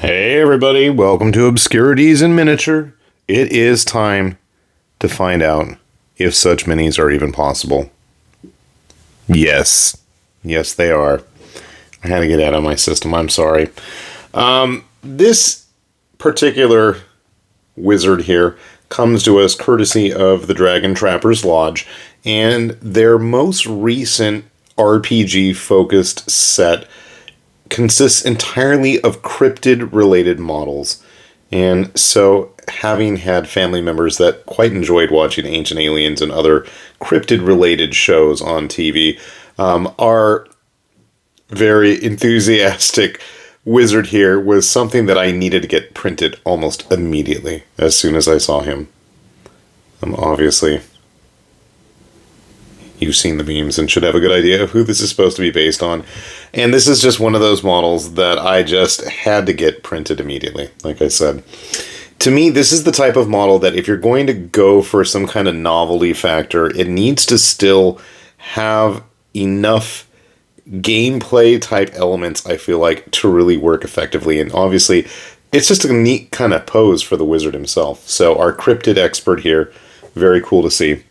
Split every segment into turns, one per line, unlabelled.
Hey everybody, welcome to Obscurities in Miniature. It is time to find out if such minis are even possible. Yes. Yes, they are. I had to get out of my system, I'm sorry. This particular wizard here comes to us courtesy of the Dragon Trappers Lodge, and their most recent RPG-focused set consists entirely of cryptid-related models. And so, having had family members that quite enjoyed watching Ancient Aliens and other cryptid-related shows on TV, our very enthusiastic wizard here was something that I needed to get printed almost immediately as soon as I saw him. Obviously, you've seen the memes and should have a good idea of who this is supposed to be based on. And this is just one of those models that I just had to get printed immediately, like I said. To me, this is the type of model that if you're going to go for some kind of novelty factor, it needs to still have enough gameplay type elements, I feel like, to really work effectively. And obviously, it's just a neat kind of pose for the wizard himself. So our cryptid expert here, very cool to see.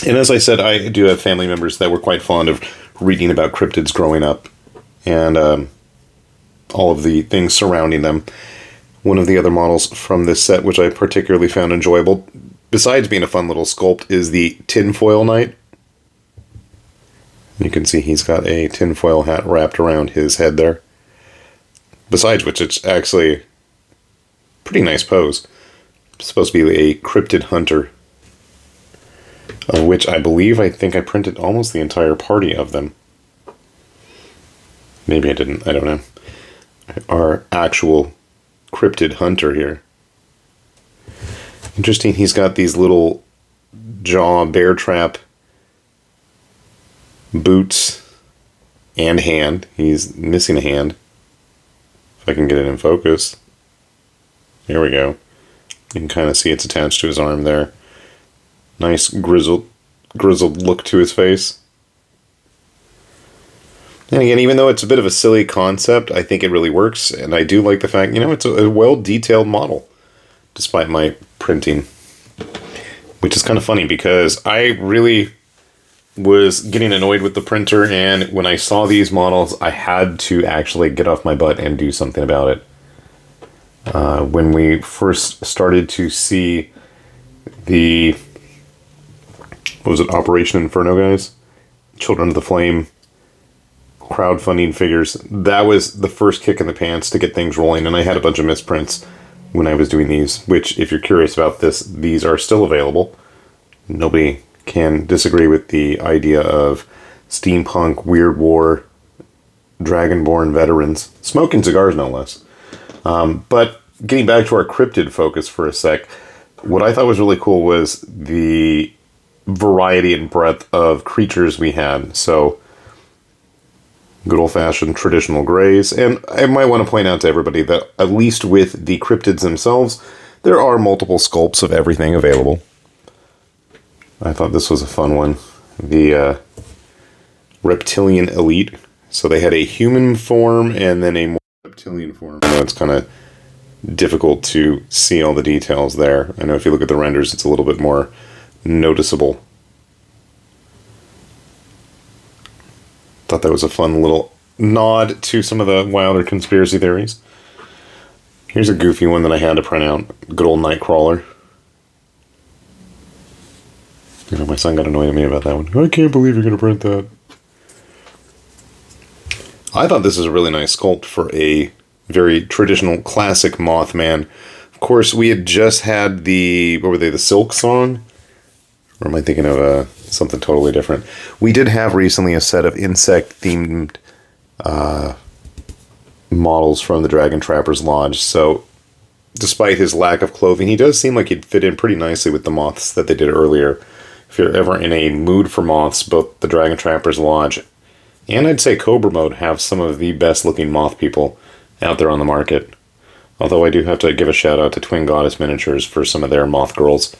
And as I said, I do have family members that were quite fond of reading about cryptids growing up, and all of the things surrounding them. One of the other models from this set, which I particularly found enjoyable, besides being a fun little sculpt, is the tinfoil knight. You can see he's got a tinfoil hat wrapped around his head there. Besides which, it's actually a pretty nice pose. It's supposed to be a cryptid hunter, which I think I printed almost the entire party of them. Maybe I didn't, I don't know. Our actual cryptid hunter here. Interesting, he's got these little jaw bear trap boots and hand. He's missing a hand. If I can get it in focus. There we go. You can kind of see it's attached to his arm there. Nice grizzled look to his face. And again, even though it's a bit of a silly concept, I think it really works. And I do like the fact, it's a well-detailed model, despite my printing. Which is kind of funny, because I really was getting annoyed with the printer, and when I saw these models, I had to actually get off my butt and do something about it. When we first started to see the... what was it, Operation Inferno, guys? Children of the Flame crowdfunding figures. That was the first kick in the pants to get things rolling, and I had a bunch of misprints when I was doing these, which, if you're curious about this, these are still available. Nobody can disagree with the idea of steampunk, weird war, dragonborn veterans. Smoking cigars, no less. But getting back to our cryptid focus for a sec, what I thought was really cool was the variety and breadth of creatures we had. So, good old-fashioned traditional greys. And I might want to point out to everybody that, at least with the cryptids themselves, there are multiple sculpts of everything available. I thought this was a fun one. The reptilian elite. So they had a human form and then a more reptilian form. I know it's kind of difficult to see all the details there. I know if you look at the renders, it's a little bit more noticeable. Thought that was a fun little nod to some of the wilder conspiracy theories. Here's a goofy one that I had to print out. Good old Nightcrawler. My son got annoyed at me about that one. I can't believe you're going to print that. I thought this was a really nice sculpt for a very traditional, classic Mothman. Of course, we had just had the, what were they, the Silk Song? Or am I thinking of something totally different? We did have recently a set of insect-themed models from the Dragon Trappers Lodge, so despite his lack of clothing, he does seem like he'd fit in pretty nicely with the moths that they did earlier. If you're ever in a mood for moths, both the Dragon Trappers Lodge and I'd say Cobra Mode have some of the best-looking moth people out there on the market. Although I do have to give a shout-out to Twin Goddess Miniatures for some of their moth girls.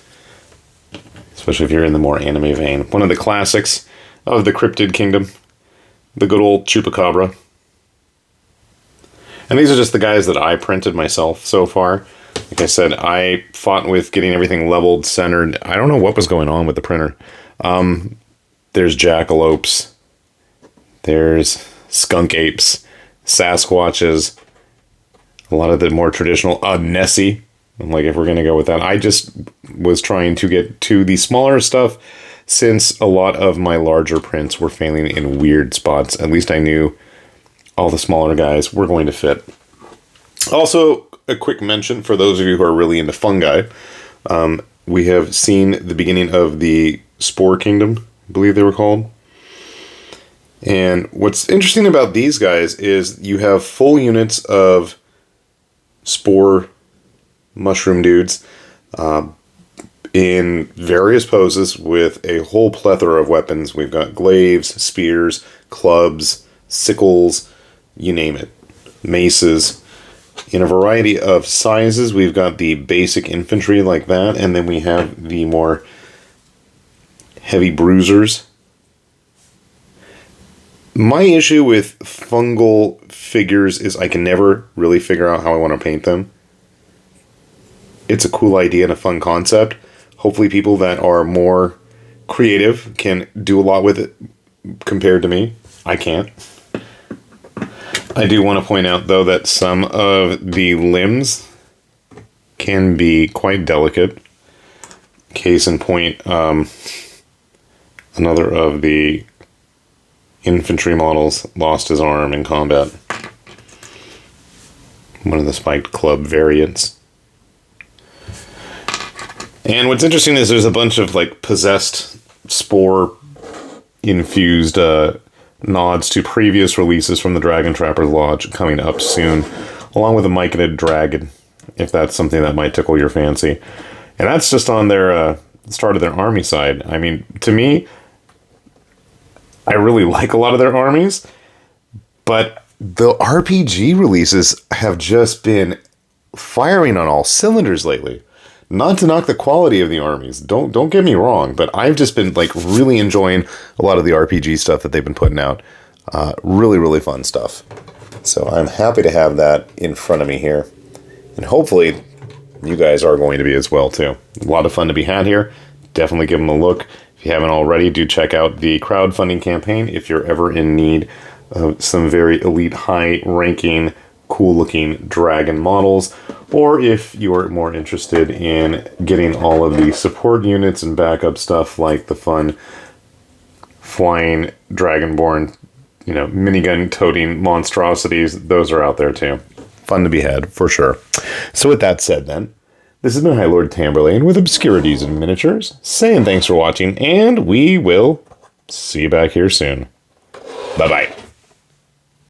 Especially if you're in the more anime vein. One of the classics of the Cryptid Kingdom. The good old Chupacabra. And these are just the guys that I printed myself so far. Like I said, I fought with getting everything leveled, centered. I don't know what was going on with the printer. There's jackalopes. There's skunk apes. Sasquatches. A lot of the more traditional, Nessie. I'm like, if we're going to go with that. I just was trying to get to the smaller stuff since a lot of my larger prints were failing in weird spots. At least I knew all the smaller guys were going to fit. Also, a quick mention for those of you who are really into fungi. We have seen the beginning of the Spore Kingdom, I believe they were called. And what's interesting about these guys is you have full units of spore mushroom dudes in various poses with a whole plethora of weapons. We've got glaives, spears, clubs, sickles, you name it, maces. In a variety of sizes, we've got the basic infantry like that, and then we have the more heavy bruisers. My issue with fungal figures is I can never really figure out how I want to paint them. It's a cool idea and a fun concept. Hopefully people that are more creative can do a lot with it compared to me. I can't. I do want to point out, though, that some of the limbs can be quite delicate. Case in point, another of the infantry models lost his arm in combat. One of the spiked club variants. And what's interesting is there's a bunch of like possessed spore infused nods to previous releases from the Dragon Trapper's Lodge coming up soon, along with a myconid dragon, if that's something that might tickle your fancy. And that's just on their start of their army side. I mean, to me, I really like a lot of their armies, but the RPG releases have just been firing on all cylinders lately. Not to knock the quality of the armies, don't get me wrong, but I've just been like really enjoying a lot of the RPG stuff that they've been putting out. Really, really fun stuff. So I'm happy to have that in front of me here. And hopefully you guys are going to be as well too. A lot of fun to be had here. Definitely give them a look. If you haven't already, do check out the crowdfunding campaign if you're ever in need of some very elite, high-ranking, cool-looking dragon models, or if you're more interested in getting all of the support units and backup stuff like the fun flying dragonborn, minigun-toting monstrosities, those are out there too. Fun to be had, for sure. So with that said then, this has been High Lord Tamberlane with Obscurities and Miniatures, saying thanks for watching, and we will see you back here soon. Bye-bye.